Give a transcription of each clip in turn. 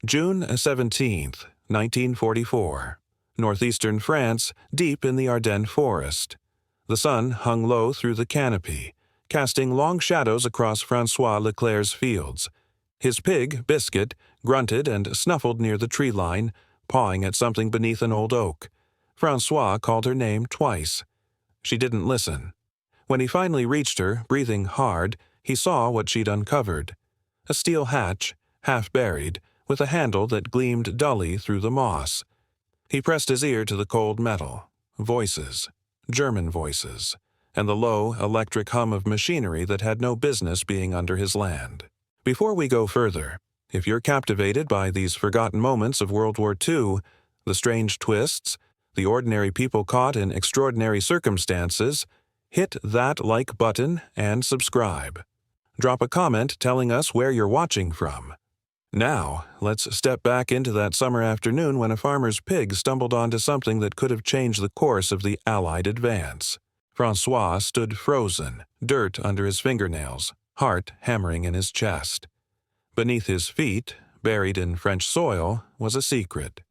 June 17th, 1944. Northeastern France, deep in the Ardennes forest. The sun hung low through the canopy, casting long shadows across François Leclerc's fields. His pig, Biscuit, grunted and snuffled near the tree line, pawing at something beneath an old oak. François called her name twice. She didn't listen. When he finally reached her, breathing hard, he saw what she'd uncovered. A steel hatch, half buried, with a handle that gleamed dully through the moss. He pressed his ear to the cold metal. Voices. German voices. And the low, electric hum of machinery that had no business being under his land. Before we go further, if you're captivated by these forgotten moments of World War II, the strange twists, the ordinary people caught in extraordinary circumstances, hit that like button and subscribe. Drop a comment telling us where you're watching from. Now, let's step back into that summer afternoon when a farmer's pig stumbled onto something that could have changed the course of the Allied advance. François stood frozen, dirt under his fingernails, heart hammering in his chest. Beneath his feet, buried in French soil, was a secret.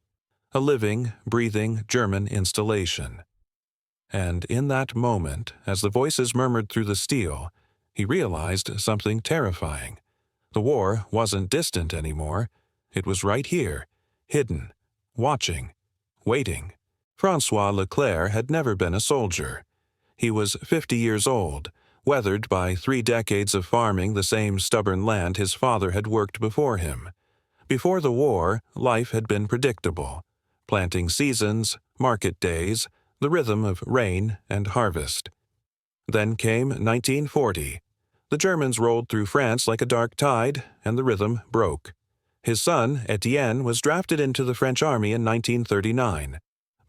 A living, breathing German installation. And in that moment, as the voices murmured through the steel, he realized something terrifying. The war wasn't distant anymore. It was right here, hidden, watching, waiting. François Leclerc had never been a soldier. He was 50 years old, weathered by 3 decades of farming the same stubborn land his father had worked before him. Before the war, life had been predictable. Planting seasons, market days, the rhythm of rain and harvest. Then came 1940. The Germans rolled through France like a dark tide, and the rhythm broke. His son, Etienne, was drafted into the French army in 1939.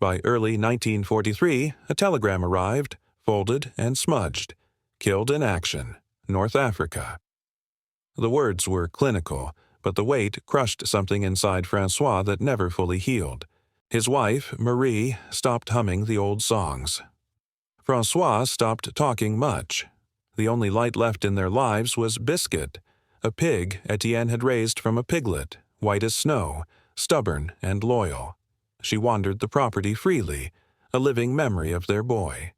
By early 1943, a telegram arrived, folded and smudged. Killed in action, North Africa. The words were clinical, but the weight crushed something inside François that never fully healed. His wife, Marie, stopped humming the old songs. François stopped talking much. The only light left in their lives was Biscuit, a pig Etienne had raised from a piglet, white as snow, stubborn and loyal. She wandered the property freely, a living memory of their boy.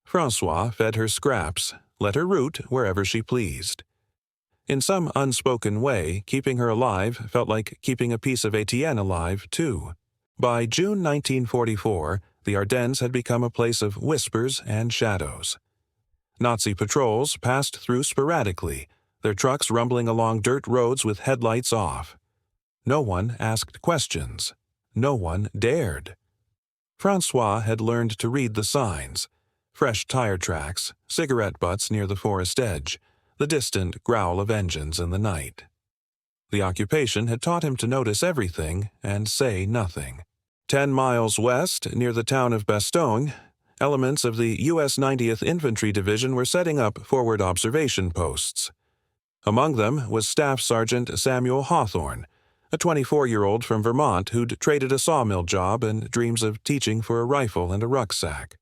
François fed her scraps, let her root wherever she pleased. In some unspoken way, keeping her alive felt like keeping a piece of Etienne alive, too. By June 1944, the Ardennes had become a place of whispers and shadows. Nazi patrols passed through sporadically, their trucks rumbling along dirt roads with headlights off. No one asked questions. No one dared. François had learned to read the signs. Fresh tire tracks, cigarette butts near the forest edge, the distant growl of engines in the night. The occupation had taught him to notice everything and say nothing. 10 miles west, near the town of Bastogne, elements of the U.S. 90th Infantry Division were setting up forward observation posts. Among them was Staff Sergeant Samuel Hawthorne, a 24-year-old from Vermont who'd traded a sawmill job and dreams of teaching for a rifle and a rucksack.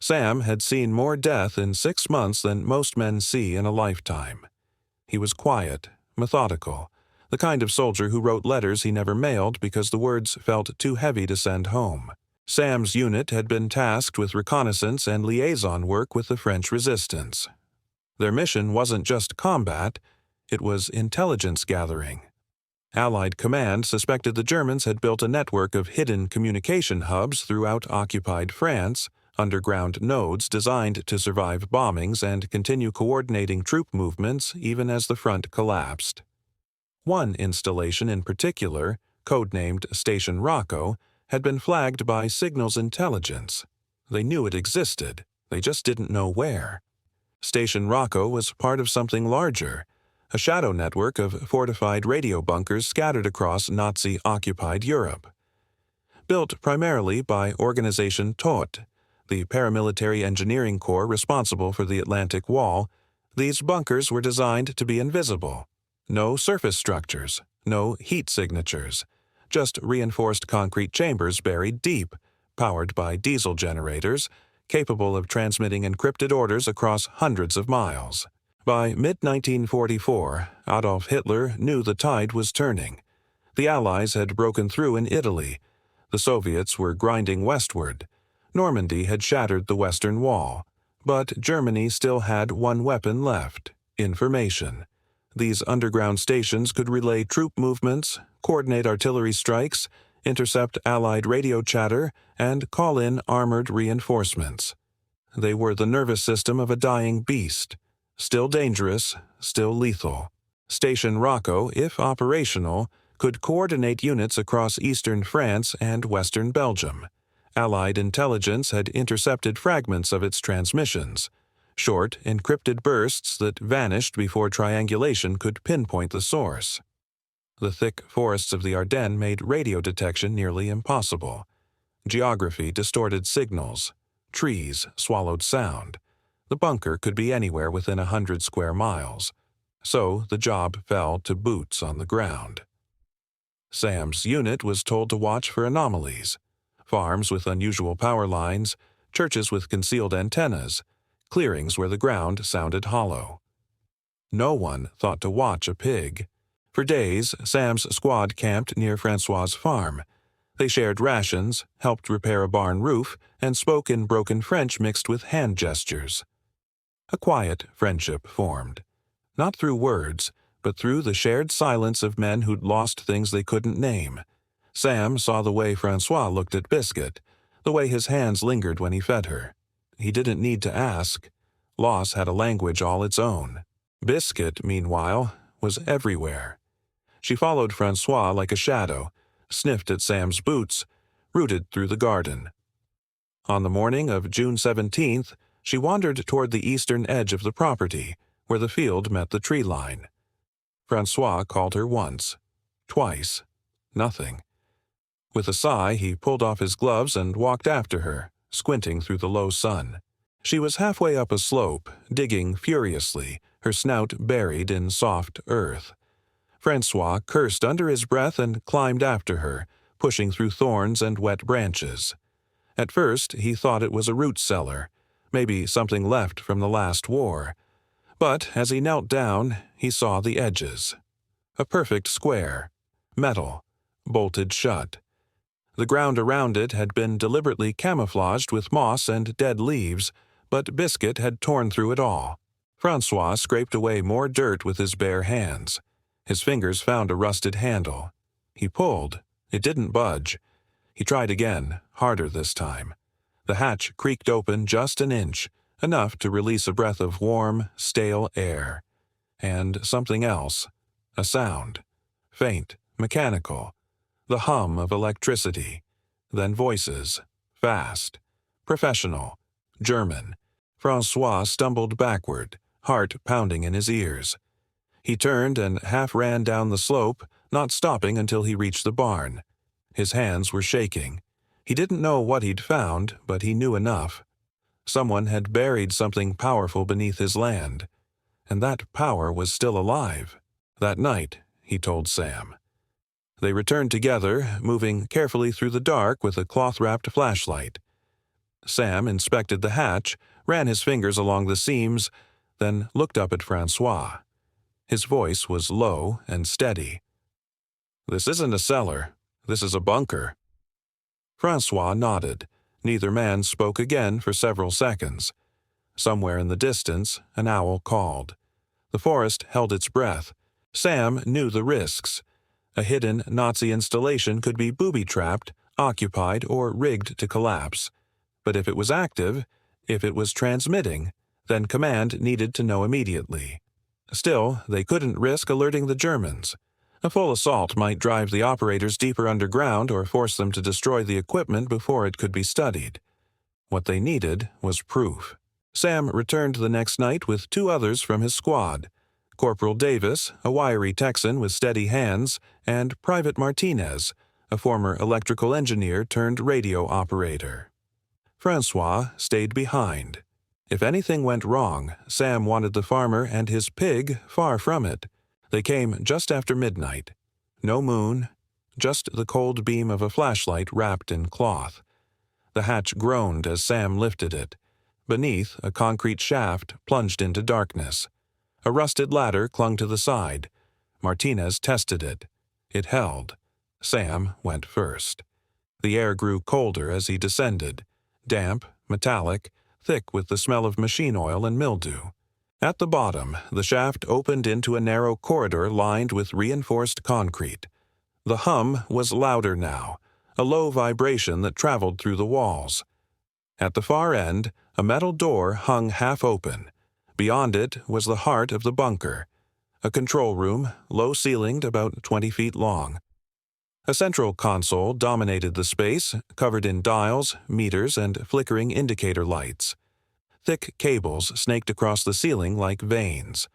Sam had seen more death in 6 months than most men see in a lifetime. He was quiet, methodical, the kind of soldier who wrote letters he never mailed because the words felt too heavy to send home. Sam's unit had been tasked with reconnaissance and liaison work with the French resistance. Their mission wasn't just combat, it was intelligence gathering. Allied command suspected the Germans had built a network of hidden communication hubs throughout occupied France, underground nodes designed to survive bombings and continue coordinating troop movements even as the front collapsed. One installation in particular, codenamed Station Rocco, had been flagged by signals intelligence. They knew it existed, they just didn't know where. Station Rocco was part of something larger, a shadow network of fortified radio bunkers scattered across Nazi-occupied Europe. Built primarily by Organization Todt, the paramilitary engineering corps responsible for the Atlantic Wall, these bunkers were designed to be invisible. No surface structures, no heat signatures, just reinforced concrete chambers buried deep, powered by diesel generators, capable of transmitting encrypted orders across hundreds of miles. By mid-1944, Adolf Hitler knew the tide was turning. The Allies had broken through in Italy. The Soviets were grinding westward. Normandy had shattered the Western Wall. But Germany still had one weapon left: information. These underground stations could relay troop movements, coordinate artillery strikes, intercept Allied radio chatter, and call in armored reinforcements. They were the nervous system of a dying beast. Still dangerous, still lethal. Station Rocco, if operational, could coordinate units across eastern France and western Belgium. Allied intelligence had intercepted fragments of its transmissions, short, encrypted bursts that vanished before triangulation could pinpoint the source. The thick forests of the Ardennes made radio detection nearly impossible. Geography distorted signals. Trees swallowed sound. The bunker could be anywhere within 100 square miles. So the job fell to boots on the ground. Sam's unit was told to watch for anomalies: farms with unusual power lines, churches with concealed antennas, clearings where the ground sounded hollow. No one thought to watch a pig. For days, Sam's squad camped near Francois's farm. They shared rations, helped repair a barn roof, and spoke in broken French mixed with hand gestures. A quiet friendship formed. Not through words, but through the shared silence of men who'd lost things they couldn't name. Sam saw the way Francois looked at Biscuit, the way his hands lingered when he fed her. He didn't need to ask. Loss had a language all its own. Biscuit, meanwhile, was everywhere. She followed Francois like a shadow, sniffed at Sam's boots, rooted through the garden. On the morning of June 17th, she wandered toward the eastern edge of the property, where the field met the tree line. Francois called her once, twice. Nothing. With a sigh, he pulled off his gloves and walked after her, squinting through the low sun. She was halfway up a slope, digging furiously, her snout buried in soft earth. Francois cursed under his breath and climbed after her, pushing through thorns and wet branches. At first, he thought it was a root cellar, maybe something left from the last war. But as he knelt down, he saw the edges. A perfect square. Metal. Bolted shut. The ground around it had been deliberately camouflaged with moss and dead leaves, but Biscuit had torn through it all. Francois scraped away more dirt with his bare hands. His fingers found a rusted handle. He pulled. It didn't budge. He tried again, harder this time. The hatch creaked open just an inch, enough to release a breath of warm, stale air. And something else. A sound. Faint, mechanical. The hum of electricity. Then voices. Fast. Professional. German. Francois stumbled backward, heart pounding in his ears. He turned and half ran down the slope, not stopping until he reached the barn. His hands were shaking. He didn't know what he'd found, but he knew enough. Someone had buried something powerful beneath his land. And that power was still alive. That night, he told Sam. They returned together, moving carefully through the dark with a cloth-wrapped flashlight. Sam inspected the hatch, ran his fingers along the seams, then looked up at Francois. His voice was low and steady. "This isn't a cellar. This is a bunker." Francois nodded. Neither man spoke again for several seconds. Somewhere in the distance, an owl called. The forest held its breath. Sam knew the risks. A hidden Nazi installation could be booby-trapped, occupied, or rigged to collapse. But if it was active, if it was transmitting, then command needed to know immediately. Still, they couldn't risk alerting the Germans. A full assault might drive the operators deeper underground or force them to destroy the equipment before it could be studied. What they needed was proof. Sam returned the next night with 2 others from his squad: Corporal Davis, a wiry Texan with steady hands, and Private Martinez, a former electrical engineer turned radio operator. Francois stayed behind. If anything went wrong, Sam wanted the farmer and his pig far from it. They came just after midnight. No moon, just the cold beam of a flashlight wrapped in cloth. The hatch groaned as Sam lifted it. Beneath, a concrete shaft plunged into darkness. A rusted ladder clung to the side. Martinez tested it. It held. Sam went first. The air grew colder as he descended, damp, metallic, thick with the smell of machine oil and mildew. At the bottom, the shaft opened into a narrow corridor lined with reinforced concrete. The hum was louder now, a low vibration that traveled through the walls. At the far end, a metal door hung half open. Beyond it was the heart of the bunker, a control room, low-ceilinged, about 20 feet long. A central console dominated the space, covered in dials, meters, and flickering indicator lights. Thick cables snaked across the ceiling like veins.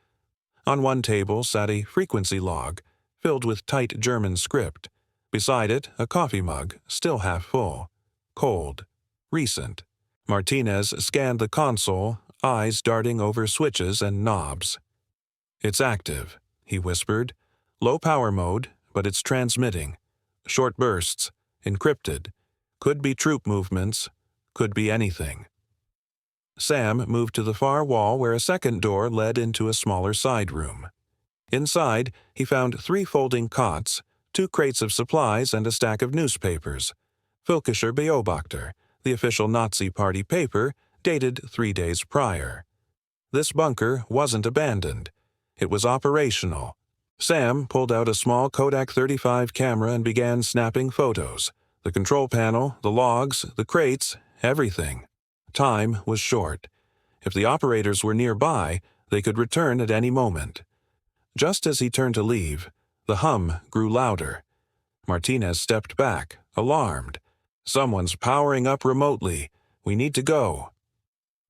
On one table sat a frequency log, filled with tight German script. Beside it, a coffee mug, still half full. Cold. Recent. Martinez scanned the console, eyes darting over switches and knobs. "It's active," he whispered. "Low power mode, but it's transmitting. Short bursts, encrypted. Could be troop movements, could be anything." Sam moved to the far wall where a second door led into a smaller side room. Inside, he found 3 folding cots, 2 crates of supplies, and a stack of newspapers. Völkischer Beobachter, the official Nazi Party paper, dated 3 days prior. This bunker wasn't abandoned. It was operational. Sam pulled out a small Kodak 35 camera and began snapping photos. The control panel, the logs, the crates, everything. Time was short. If the operators were nearby, they could return at any moment. Just as he turned to leave, the hum grew louder. Martinez stepped back, alarmed. "Someone's powering up remotely. We need to go."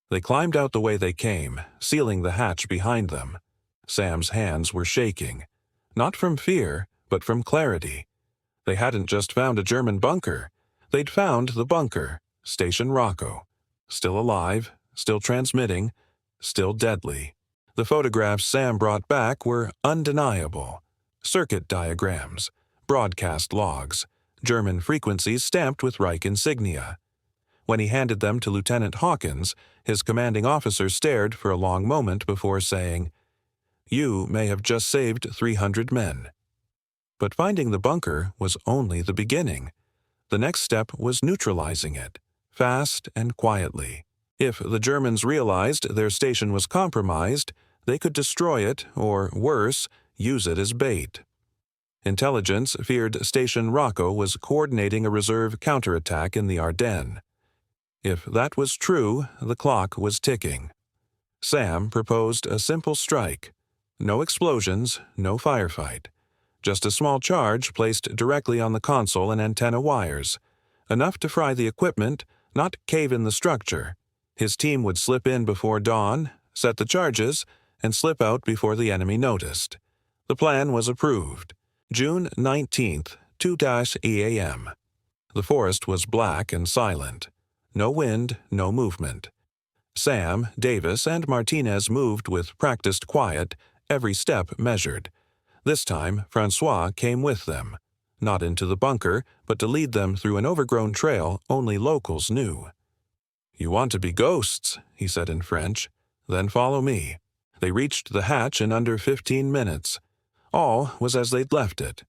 They climbed out the way they came, sealing the hatch behind them. Sam's hands were shaking. Not from fear, but from clarity. They hadn't just found a German bunker. They'd found the bunker, Station Rocco. Still alive, still transmitting, still deadly. The photographs Sam brought back were undeniable. Circuit diagrams, broadcast logs, German frequencies stamped with Reich insignia. When he handed them to Lieutenant Hawkins, his commanding officer stared for a long moment before saying, "You may have just saved 300 men." But finding the bunker was only the beginning. The next step was neutralizing it, fast and quietly. If the Germans realized their station was compromised, they could destroy it, or worse, use it as bait. Intelligence feared Station Rocco was coordinating a reserve counterattack in the Ardennes. If that was true, the clock was ticking. Sam proposed a simple strike. No explosions, no firefight. Just a small charge placed directly on the console and antenna wires. Enough to fry the equipment, not cave in the structure. His team would slip in before dawn, set the charges, and slip out before the enemy noticed. The plan was approved. June 19th, 2 EAM. The forest was black and silent. No wind, no movement. Sam, Davis, and Martinez moved with practiced quiet, every step measured. This time, Francois came with them. Not into the bunker, but to lead them through an overgrown trail only locals knew. "You want to be ghosts," he said in French. "Then follow me." They reached the hatch in under 15 minutes. All was as they'd left it.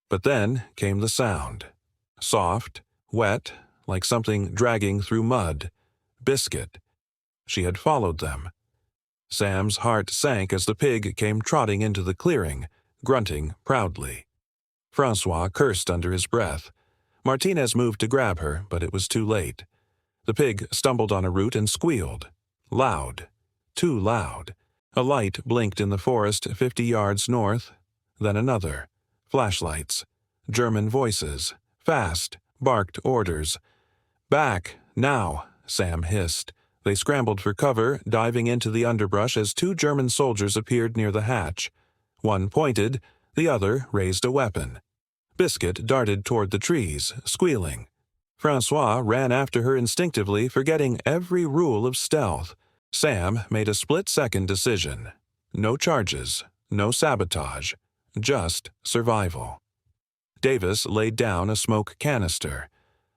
But then came the sound. Soft, wet, like something dragging through mud. Biscuit. She had followed them. Sam's heart sank as the pig came trotting into the clearing, grunting proudly. Francois cursed under his breath. Martinez moved to grab her, but it was too late. The pig stumbled on a root and squealed. Loud. Too loud. A light blinked in the forest 50 yards north, then another. Flashlights. German voices. Fast. Barked orders. "Back! Now!" Sam hissed. They scrambled for cover, diving into the underbrush as 2 German soldiers appeared near the hatch. One pointed, the other raised a weapon. Biscuit darted toward the trees, squealing. Francois ran after her instinctively, forgetting every rule of stealth. Sam made a split-second decision. No charges, no sabotage, just survival. Davis laid down a smoke canister.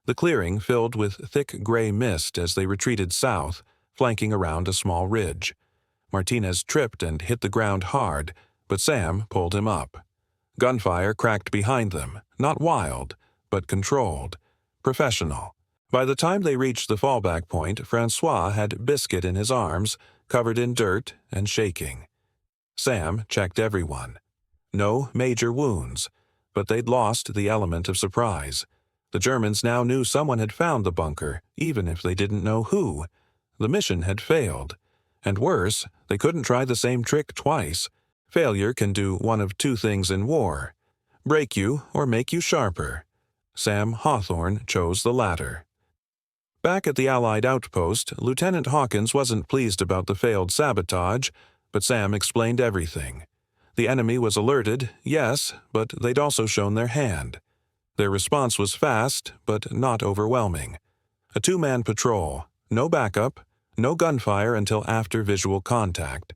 The clearing filled with thick gray mist as they retreated south, flanking around a small ridge. Martinez tripped and hit the ground hard, but Sam pulled him up. Gunfire cracked behind them, not wild, but controlled, professional. By the time they reached the fallback point, Francois had Biscuit in his arms, covered in dirt and shaking. Sam checked everyone. No major wounds, but they'd lost the element of surprise. The Germans now knew someone had found the bunker, even if they didn't know who. The mission had failed. And worse, they couldn't try the same trick twice. Failure can do one of two things in war: break you or make you sharper. Sam Hawthorne chose the latter. Back at the Allied outpost, Lieutenant Hawkins wasn't pleased about the failed sabotage, but Sam explained everything. The enemy was alerted, yes, but they'd also shown their hand. Their response was fast, but not overwhelming. A two-man patrol, no backup, no gunfire until after visual contact.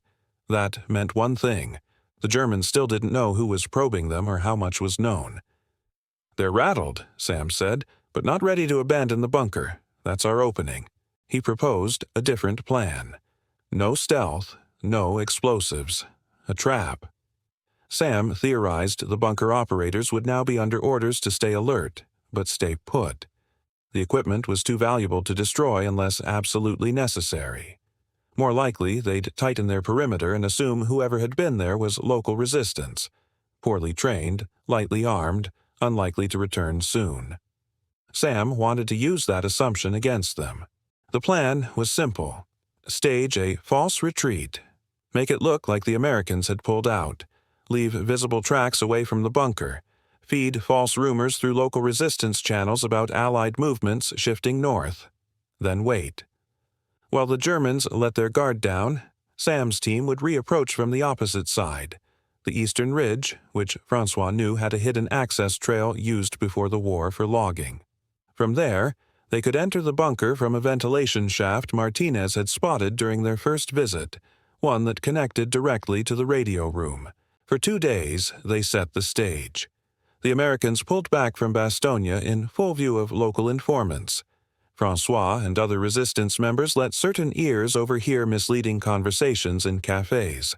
That meant one thing: the Germans still didn't know who was probing them or how much was known. "They're rattled," Sam said, "but not ready to abandon the bunker. That's our opening." He proposed a different plan. No stealth, no explosives. A trap. Sam theorized the bunker operators would now be under orders to stay alert, but stay put. The equipment was too valuable to destroy unless absolutely necessary. More likely, they'd tighten their perimeter and assume whoever had been there was local resistance. Poorly trained, lightly armed, unlikely to return soon. Sam wanted to use that assumption against them. The plan was simple. Stage a false retreat. Make it look like the Americans had pulled out. Leave visible tracks away from the bunker. Feed false rumors through local resistance channels about Allied movements shifting north. Then wait. While the Germans let their guard down, Sam's team would reapproach from the opposite side, the eastern ridge, which Francois knew had a hidden access trail used before the war for logging. From there, they could enter the bunker from a ventilation shaft Martinez had spotted during their first visit, one that connected directly to the radio room. For 2 days, they set the stage. The Americans pulled back from Bastogne in full view of local informants. Francois and other resistance members let certain ears overhear misleading conversations in cafes.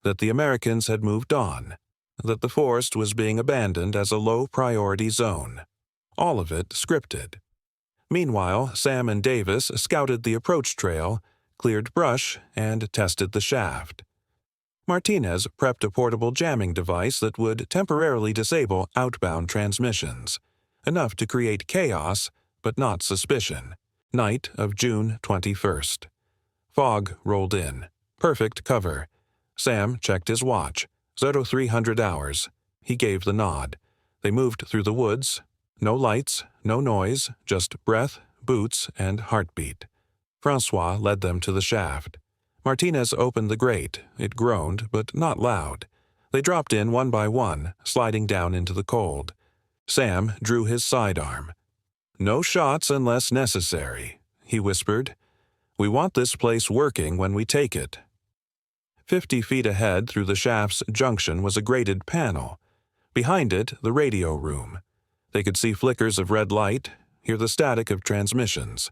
That the Americans had moved on. That the forest was being abandoned as a low-priority zone. All of it scripted. Meanwhile, Sam and Davis scouted the approach trail, cleared brush, and tested the shaft. Martinez prepped a portable jamming device that would temporarily disable outbound transmissions, enough to create chaos, but not suspicion. Night of June 21st. Fog rolled in. Perfect cover. Sam checked his watch. 0300 hours. He gave the nod. They moved through the woods. No lights, no noise, just breath, boots, and heartbeat. Francois led them to the shaft. Martinez opened the grate. It groaned, but not loud. They dropped in one by one, sliding down into the cold. Sam drew his sidearm. "No shots unless necessary," he whispered. "We want this place working when we take it." 50 feet ahead through the shaft's junction was a grated panel. Behind it, the radio room. They could see flickers of red light, hear the static of transmissions.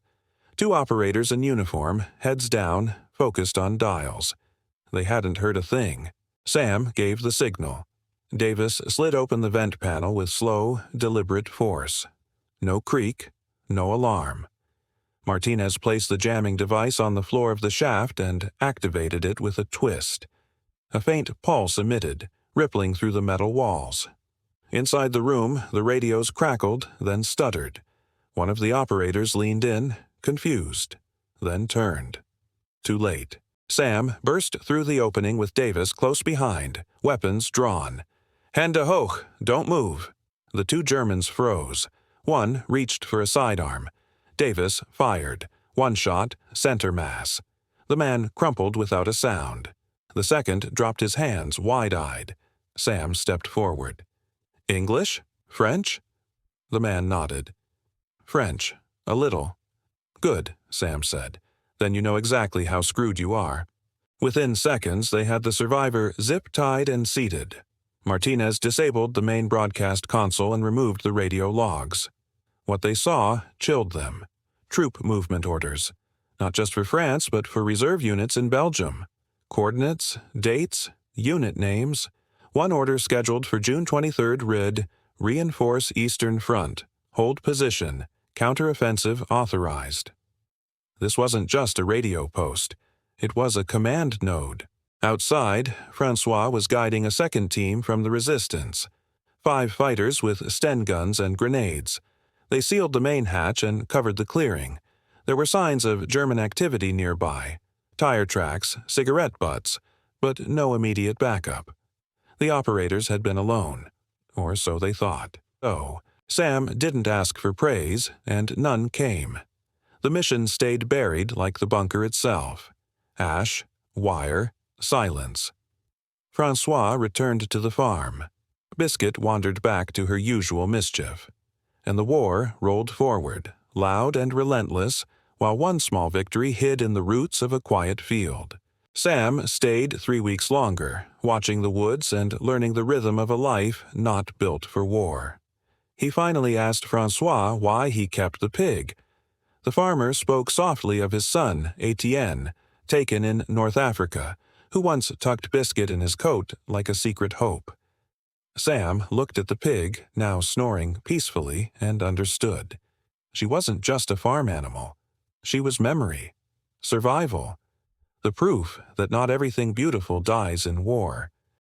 2 operators in uniform, heads down, focused on dials. They hadn't heard a thing. Sam gave the signal. Davis slid open the vent panel with slow, deliberate force. No creak, no alarm. Martinez placed the jamming device on the floor of the shaft and activated it with a twist. A faint pulse emitted, rippling through the metal walls. Inside the room, the radios crackled, then stuttered. One of the operators leaned in, confused, then turned. Too late. Sam burst through the opening with Davis close behind, weapons drawn. "Hände hoch, don't move." The 2 Germans froze. One reached for a sidearm. Davis fired. One shot, center mass. The man crumpled without a sound. The second dropped his hands wide-eyed. Sam stepped forward. "English? French?" The man nodded. "French. A little." "Good," Sam said. "Then you know exactly how screwed you are." Within seconds, they had the survivor zip-tied and seated. Martinez disabled the main broadcast console and removed the radio logs. What they saw chilled them. Troop movement orders. Not just for France, but for reserve units in Belgium. Coordinates, dates, unit names. One order scheduled for June 23rd read, "Reinforce Eastern Front. Hold position. Counteroffensive authorized." This wasn't just a radio post. It was a command node. Outside, Francois was guiding a second team from the resistance. 5 fighters with Sten guns and grenades. They sealed the main hatch and covered the clearing. There were signs of German activity nearby. Tire tracks, cigarette butts, but no immediate backup. The operators had been alone, or so they thought. So, Sam didn't ask for praise, and none came. The mission stayed buried like the bunker itself. Ash, wire, silence. Francois returned to the farm. Biscuit wandered back to her usual mischief. And the war rolled forward, loud and relentless, while one small victory hid in the roots of a quiet field. Sam stayed 3 weeks longer, watching the woods and learning the rhythm of a life not built for war. He finally asked Francois why he kept the pig. The farmer spoke softly of his son, Etienne, taken in North Africa, who once tucked Biscuit in his coat like a secret hope. Sam looked at the pig, now snoring peacefully, and understood. She wasn't just a farm animal. She was memory, survival, the proof that not everything beautiful dies in war.